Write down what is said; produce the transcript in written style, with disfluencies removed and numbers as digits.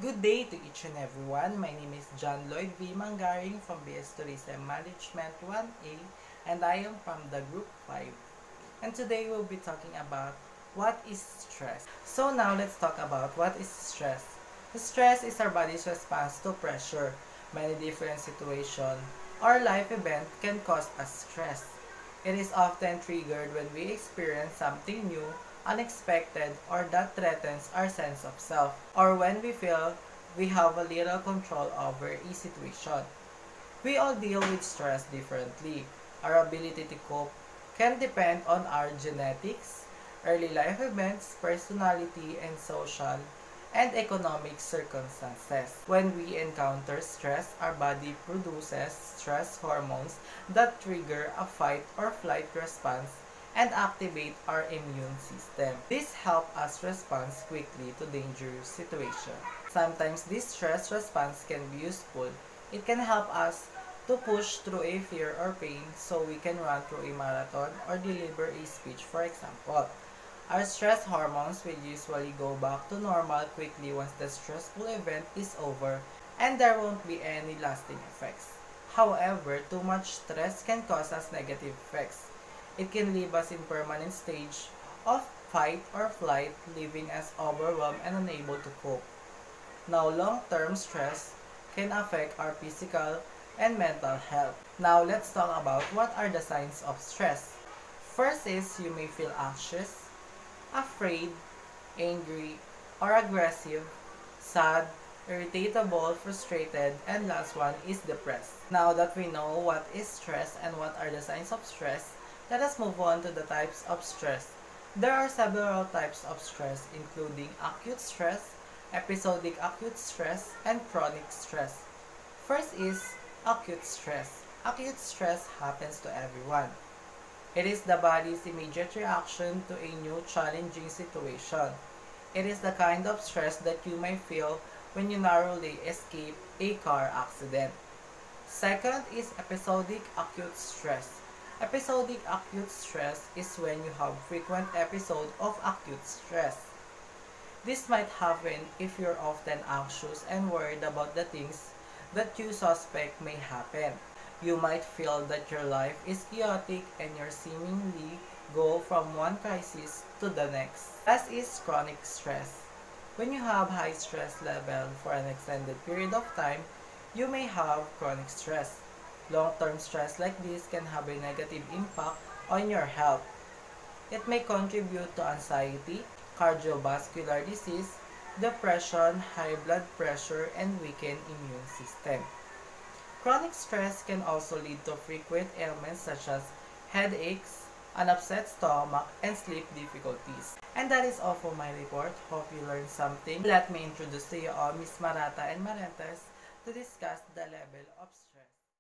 Good day to each and everyone. My name is John Lloyd V. Mangaring from BS Tourism Management 1A, and I am from the Group 5. And today we'll be talking about what is stress. So now let's talk about what is stress. Stress is our body's response to pressure. Many different situations or life event can cause us stress. It is often triggered when we experience something new, unexpected, or that threatens our sense of self, or when we feel we have a little control over a situation. We all deal with stress differently. Our ability to cope can depend on our genetics, early life events, personality, and social and economic circumstances. When we encounter stress, our body produces stress hormones that trigger a fight or flight response and activate our immune system. This helps us respond quickly to dangerous situations. Sometimes this stress response can be useful. It can help us to push through a fear or pain so we can run through a marathon or deliver a speech, for example. Our stress hormones will usually go back to normal quickly once the stressful event is over and there won't be any lasting effects. However, too much stress can cause us negative effects. It can leave us in permanent stage of fight or flight, leaving us overwhelmed and unable to cope. Now, long-term stress can affect our physical and mental health. Now, let's talk about what are the signs of stress. First is you may feel anxious, afraid, angry, or aggressive, sad, irritable, frustrated, and last one is depressed. Now that we know what is stress and what are the signs of stress, let us move on to the types of stress. There are several types of stress including acute stress, episodic acute stress, and chronic stress. First is acute stress. Acute stress happens to everyone. It is the body's immediate reaction to a new challenging situation. It is the kind of stress that you may feel when you narrowly escape a car accident. Second is episodic acute stress. Episodic acute stress is when you have frequent episodes of acute stress. This might happen if you're often anxious and worried about the things that you suspect may happen. You might feel that your life is chaotic and you seemingly go from one crisis to the next. Last is chronic stress. When you have high stress level for an extended period of time, you may have chronic stress. Long-term stress like this can have a negative impact on your health. It may contribute to anxiety, cardiovascular disease, depression, high blood pressure, and weakened immune system. Chronic stress can also lead to frequent ailments such as headaches, an upset stomach, and sleep difficulties. And that is all for my report. Hope you learned something. Let me introduce to you all Miss Marata and Marentes to discuss the level of stress.